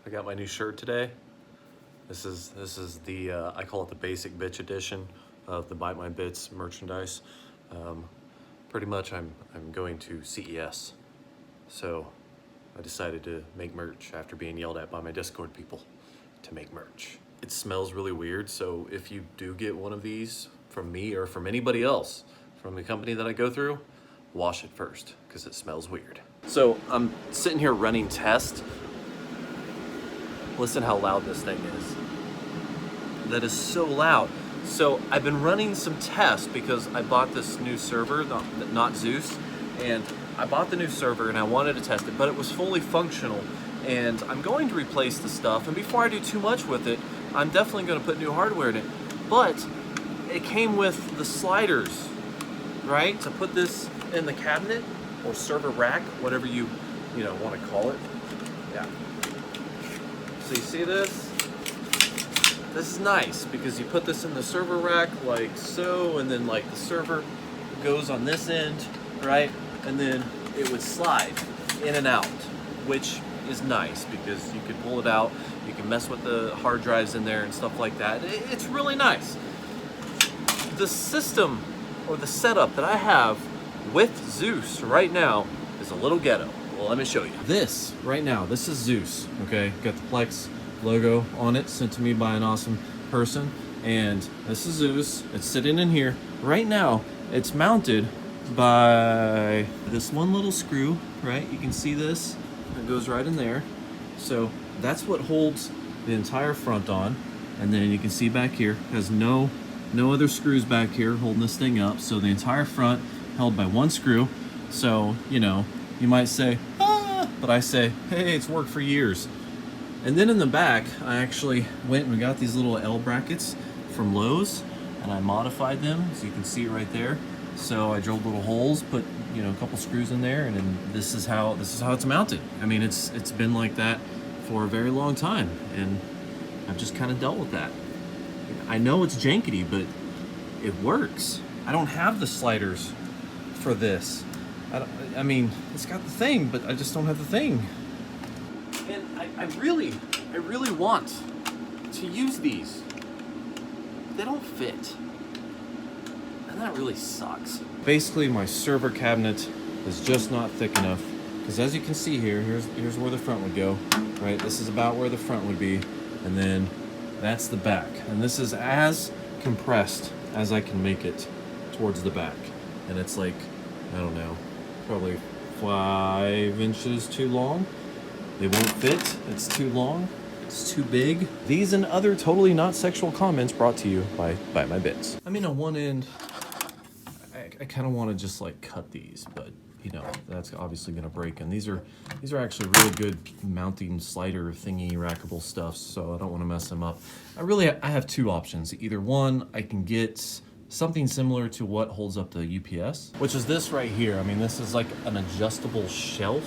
I got my new shirt today. This is the I call it the basic bitch edition of the Byte My Bits merchandise. Pretty much I'm going to CES, so I decided to make merch after being yelled at by my Discord people to make merch. It smells really weird, so if you do get one of these from me or from anybody else from the company that I go through, wash it first because it smells weird. So I'm sitting here running tests. Listen how loud this thing is. That is so loud. So I've been running some tests because I bought this new server, not Zeus, and I bought the new server and I wanted to test it, but it was fully functional, and I'm going to replace the stuff, and before I do too much with it, I'm definitely going to put new hardware in it. But it came with the sliders, right, to put this in the cabinet or server rack, whatever you want to call it. Yeah. So you see this? This is nice because you put this in the server rack like so, and then like the server goes on this end, right? And then it would slide in and out, which is nice because you can pull it out, you can mess with the hard drives in there and stuff like that. It's really nice. The system or the setup that I have with Zeus right now is a little ghetto. Well, let me show you. This right now, this is Zeus, okay? Got the Plex logo on it, sent to me by an awesome person. And this is Zeus. It's sitting in here. Right now, it's mounted by this one little screw, right? You can see this. It goes right in there. So that's what holds the entire front on. And then you can see back here, has no other screws back here holding this thing up. So the entire front held by one screw. So, you might say, but I say, hey, it's worked for years. And then in the back, I actually went and we got these little L brackets from Lowe's, and I modified them, so you can see it right there. So I drilled little holes, put a couple screws in there, and then this is how it's mounted. I mean, it's been like that for a very long time, and I've just kind of dealt with that. I know it's jankety, but it works. I don't have the sliders for this. I mean, it's got the thing, but I just don't have the thing. And I really want to use these. They don't fit. And that really sucks. Basically, my server cabinet is just not thick enough. Because as you can see here, here's where the front would go, right? This is about where the front would be. And then that's the back. And this is as compressed as I can make it towards the back. And it's like, I don't know, probably 5 inches too long. They won't fit, it's too long, it's too big. These and other totally not sexual comments brought to you by Byte My Bits. I mean, on one end, I kind of want to just like cut these, but that's obviously gonna break. And these are actually really good mounting slider thingy rackable stuff, so I don't want to mess them up. I have two options. Either one, I can get something similar to what holds up the UPS, which is this right here. I mean, this is like an adjustable shelf,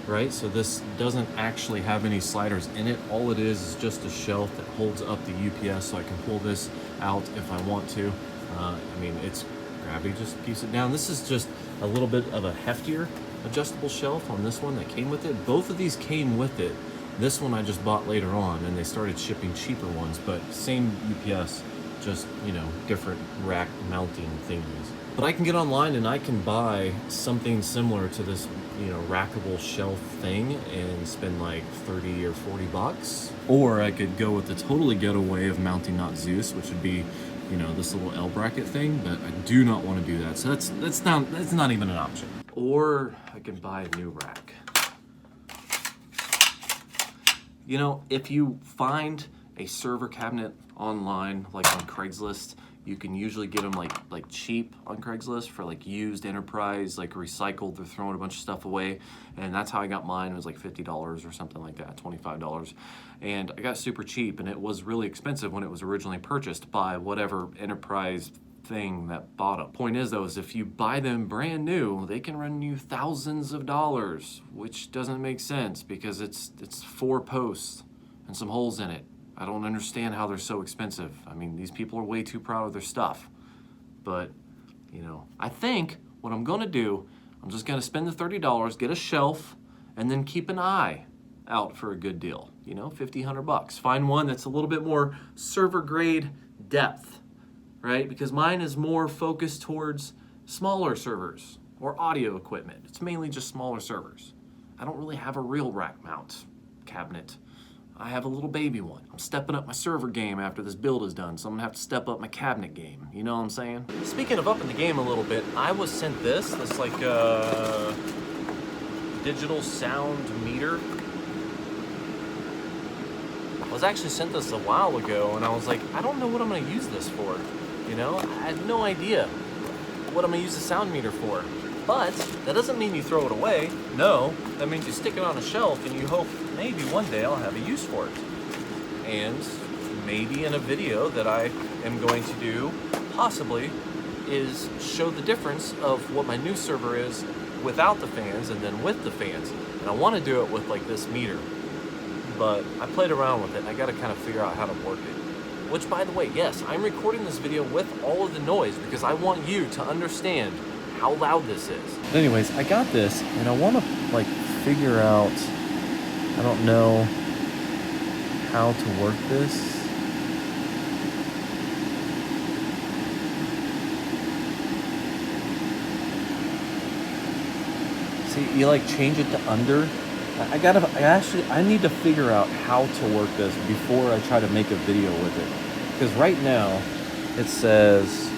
right? So this doesn't actually have any sliders in it. All it is just a shelf that holds up the UPS, so I can pull this out if I want to. I mean, it's gravity just keeps it down. This is just a little bit of a heftier adjustable shelf on this one that came with it. Both of these came with it. This one I just bought later on, and they started shipping cheaper ones, but same UPS, just, different rack mounting thingies. But I can get online and I can buy something similar to this, rackable shelf thing and spend like 30 or 40 bucks. Or I could go with the totally ghetto way of mounting not Zeus, which would be, this little L bracket thing, but I do not want to do that. So that's not even an option. Or I can buy a new rack. If you find a server cabinet online, like on Craigslist, you can usually get them like cheap on Craigslist for like used enterprise, like recycled. They're throwing a bunch of stuff away, and that's how I got mine. It was like $50 or something like that, $25, and I got super cheap. And it was really expensive when it was originally purchased by whatever enterprise thing that bought them. Point is though, is if you buy them brand new, they can run you thousands of dollars, which doesn't make sense because it's 4 posts and some holes in it. I don't understand how they're so expensive. I mean, these people are way too proud of their stuff. But, I think what I'm gonna do, I'm just gonna spend the $30, get a shelf, and then keep an eye out for a good deal. you know, 50, 100 bucks. Find one that's a little bit more server grade depth, right? Because mine is more focused towards smaller servers or audio equipment. It's mainly just smaller servers. I don't really have a real rack mount cabinet. I have a little baby one. I'm stepping up my server game after this build is done, so I'm gonna have to step up my cabinet game. You know what I'm saying? Speaking of upping the game a little bit, I was sent this like digital sound meter. I was actually sent this a while ago, and I was like, I don't know what I'm gonna use this for. You know, I had no idea what I'm gonna use the sound meter for. But that doesn't mean you throw it away. No, that means you stick it on a shelf and you hope maybe one day I'll have a use for it. And maybe in a video that I am going to do, possibly, is show the difference of what my new server is without the fans and then with the fans. And I want to do it with like this meter. But I played around with it and I got to kind of figure out how to work it. Which, by the way, yes, I'm recording this video with all of the noise because I want you to understand how loud this is. But anyways, I got this and I want to like figure out, I don't know how to work this. See, you like change it to under. I need to figure out how to work this before I try to make a video with it. Because right now it says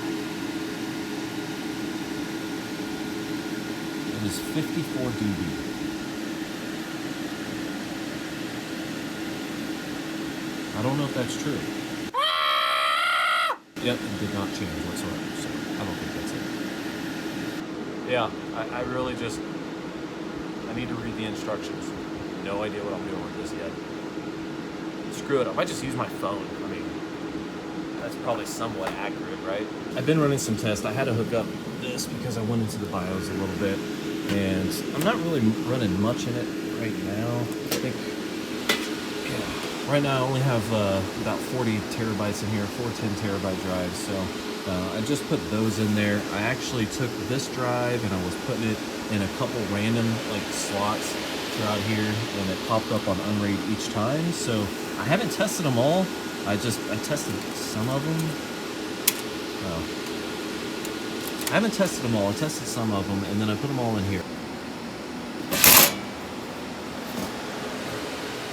it is 54 dB. I don't know if that's true. Yep, it did not change whatsoever, so I don't think that's it. Yeah, I really just, I need to read the instructions. No idea what I'm doing with this yet. Screw it, I might just use my phone. I mean, that's probably somewhat accurate, right? I've been running some tests. I had to hook up this because I went into the BIOS a little bit, and I'm not really running much in it right now. I think, yeah, right now I only have about 40 terabytes in here, 4 10 terabyte drives, so I just put those in there. I actually took this drive and I was putting it in a couple random like slots throughout here, and it popped up on unraid each time, so I haven't tested them all. I tested some of them. Oh. I haven't tested them all. I tested some of them, and then I put them all in here.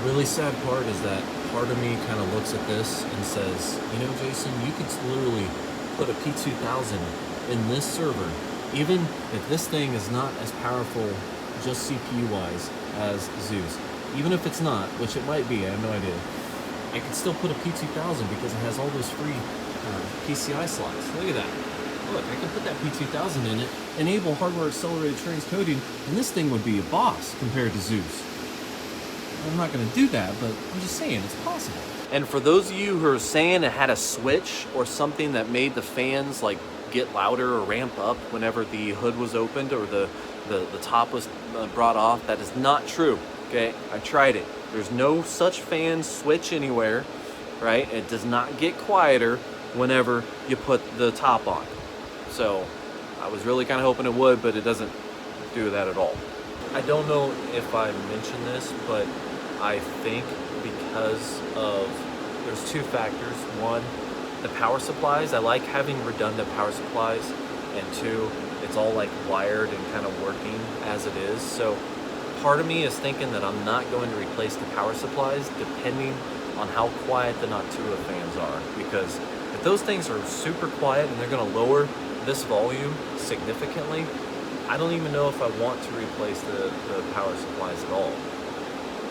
Really sad part is that part of me kind of looks at this and says, you know, Jason, you could literally put a P2000 in this server, even if this thing is not as powerful just CPU-wise as Zeus. Even if it's not, which it might be, I have no idea. I can still put a P2000 because it has all those free PCI slots. Look at that. Look, I can put that P2000 in it, enable hardware accelerated transcoding, and this thing would be a boss compared to Zeus. I'm not going to do that, but I'm just saying it's possible. And for those of you who are saying it had a switch or something that made the fans like get louder or ramp up whenever the hood was opened or the top was brought off, that is not true. Okay, I tried it. There's no such fan switch anywhere, right? It does not get quieter whenever you put the top on. So I was really kind of hoping it would, but it doesn't do that at all. I don't know if I mentioned this, but I think because of, there's two factors. One, the power supplies. I like having redundant power supplies, and two, it's all like wired and kind of working as it is. So part of me is thinking that I'm not going to replace the power supplies depending on how quiet the Noctua fans are, because if those things are super quiet and they're going to lower this volume significantly, I don't even know if I want to replace the power supplies at all.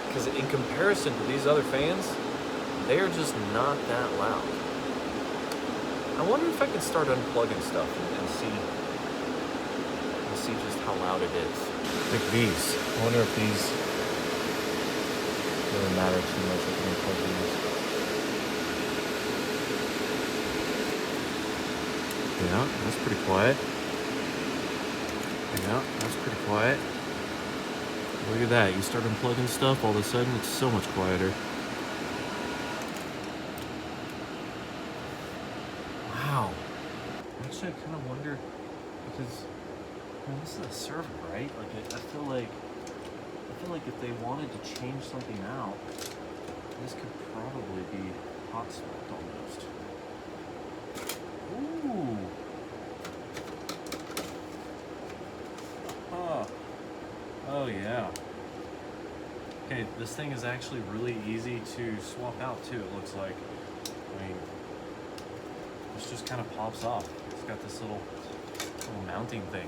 Because in comparison to these other fans, they are just not that loud. I wonder if I can start unplugging stuff and see just how loud it is. Like these. I wonder if these really matter too much if I unplug these. Yeah, that's pretty quiet. Yeah, that's pretty quiet. Look at that. You start unplugging stuff, all of a sudden it's so much quieter. Wow. Actually, I kind of wonder, because this is a server, right? Like, I feel like if they wanted to change something out, This could probably be hot swapped almost. Ooh. Oh yeah. Okay, this thing is actually really easy to swap out too, it looks like. I mean, this just kind of pops off. It's got this little mounting thing.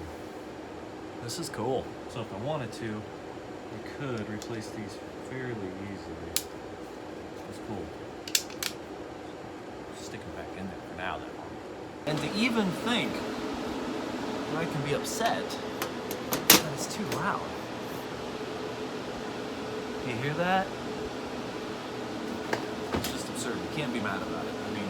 This is cool. So if I wanted to, I could replace these fairly easily. That's cool. Stick them back in there for now, then. And to even think that I can be upset that it's too loud. You hear that? It's just absurd. You can't be mad about it. I mean,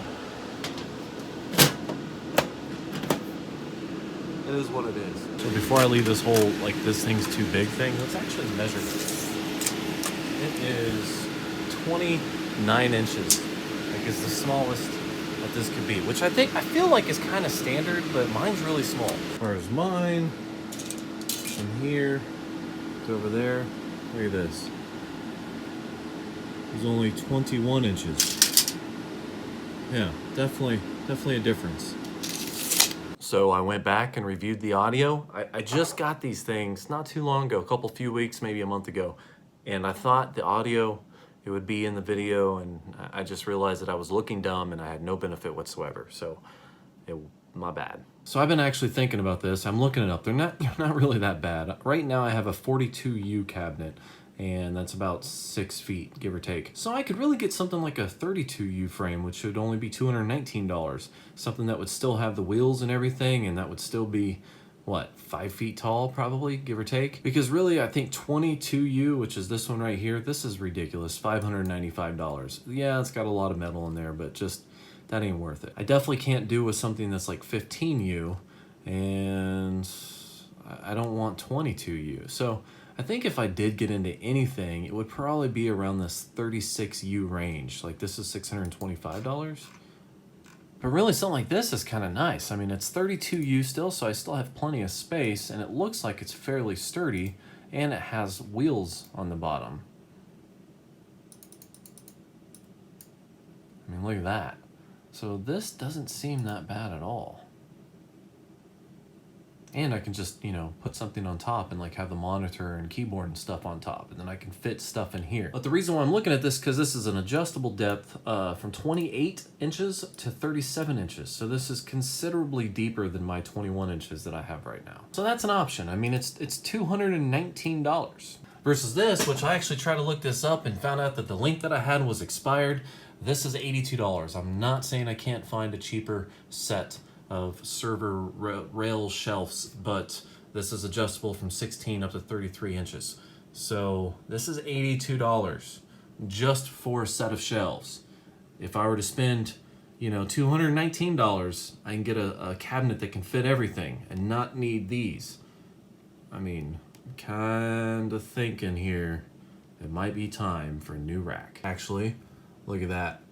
it is what it is. So before I leave this whole, like, this thing's too big thing, let's actually measure this. It is 29 inches. Like, it's the smallest that this could be, which I feel like is kind of standard, but mine's really small. As far as mine, from here to over there, look at this. It's only 21 inches. Yeah, definitely a difference. So I went back and reviewed the audio. I just got these things not too long ago, a few weeks, maybe a month ago. And I thought the audio, it would be in the video, and I just realized that I was looking dumb and I had no benefit whatsoever. So, my bad. So I've been actually thinking about this. I'm looking it up. They're not really that bad. Right now I have a 42U cabinet, and that's about 6 feet, give or take. So I could really get something like a 32U frame, which should only be $219. Something that would still have the wheels and everything, and that would still be, what, 5 feet tall, probably, give or take? Because really, I think 22U, which is this one right here, this is ridiculous, $595. Yeah, it's got a lot of metal in there, but just, that ain't worth it. I definitely can't do with something that's like 15U, and I don't want 22U. So I think if I did get into anything, it would probably be around this 36U range. Like, this is $625. But really, something like this is kind of nice. I mean, it's 32U still, so I still have plenty of space, and it looks like it's fairly sturdy, and it has wheels on the bottom. I mean, look at that. So this doesn't seem that bad at all. And I can just, you know, put something on top and like have the monitor and keyboard and stuff on top, and then I can fit stuff in here. But the reason why I'm looking at this, because this is an adjustable depth from 28 inches to 37 inches. So this is considerably deeper than my 21 inches that I have right now. So that's an option. I mean, it's $219 versus this, which I actually tried to look this up and found out that the link that I had was expired. This is $82. I'm not saying I can't find a cheaper set of server rail shelves, but this is adjustable from 16 up to 33 inches. So this is $82 just for a set of shelves. If I were to spend, you know, $219, I can get a cabinet that can fit everything and not need these. I mean, kind of thinking here, it might be time for a new rack. Actually, look at that,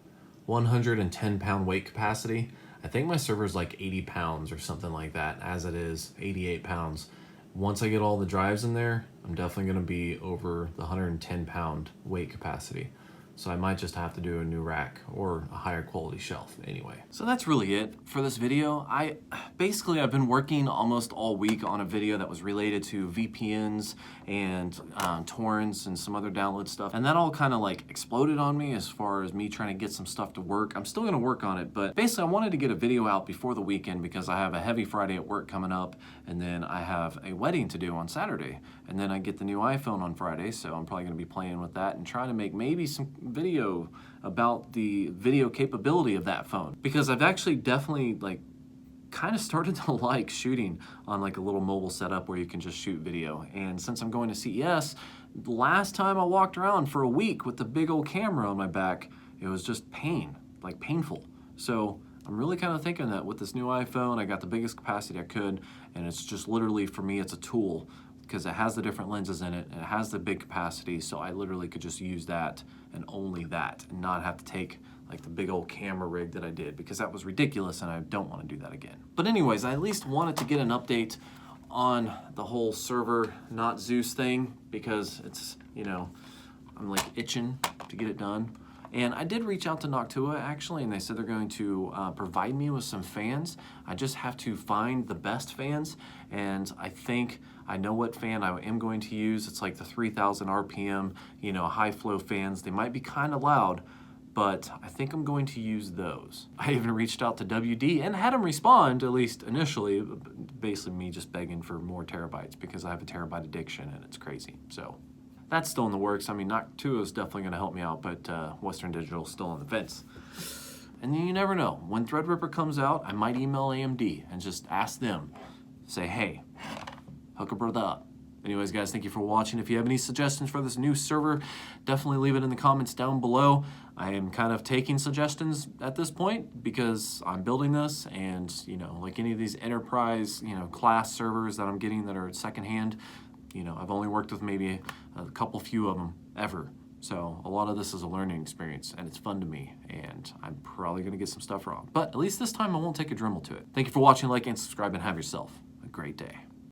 110 pound weight capacity. I think my server is like 80 pounds or something like that, as it is 88 pounds. Once I get all the drives in there, I'm definitely gonna be over the 110 pound weight capacity. So I might just have to do a new rack or a higher quality shelf anyway. So that's really it for this video. I've been working almost all week on a video that was related to VPNs and torrents and some other download stuff. And that all kind of like exploded on me as far as me trying to get some stuff to work. I'm still gonna work on it, but basically I wanted to get a video out before the weekend because I have a heavy Friday at work coming up, and then I have a wedding to do on Saturday. And then I get the new iPhone on Friday, so I'm probably gonna be playing with that and trying to make maybe some video about the video capability of that phone, because I've actually definitely like kind of started to like shooting on like a little mobile setup where you can just shoot video. And since I'm going to CES, last time I walked around for a week with the big old camera on my back, it was just painful. So I'm really kind of thinking that with this new iPhone, I got the biggest capacity I could, and it's just literally, for me, it's a tool because it has the different lenses in it and it has the big capacity, so I literally could just use that and only that and not have to take like the big old camera rig that I did, because that was ridiculous and I don't want to do that again. But anyways, I at least wanted to get an update on the whole server not Zeus thing, because it's, you know, I'm like itching to get it done. And I did reach out to Noctua actually, and they said they're going to provide me with some fans. I just have to find the best fans, and I think I know what fan I am going to use. It's like the 3000 RPM, you know, high flow fans. They might be kind of loud, but I think I'm going to use those. I even reached out to WD and had him respond, at least initially, basically me just begging for more terabytes because I have a terabyte addiction and it's crazy. So that's still in the works. I mean, Noctua is definitely gonna help me out, but Western Digital is still on the fence. And you never know. When Threadripper comes out, I might email AMD and just ask them, say, hey, hook a brother up. Anyways, guys, thank you for watching. If you have any suggestions for this new server, definitely leave it in the comments down below. I am kind of taking suggestions at this point because I'm building this, and you know, like any of these enterprise, you know, class servers that I'm getting that are secondhand, you know, I've only worked with maybe a few of them ever. So a lot of this is a learning experience, and it's fun to me, and I'm probably gonna get some stuff wrong. But at least this time I won't take a Dremel to it. Thank you for watching, like and subscribe, and have yourself a great day.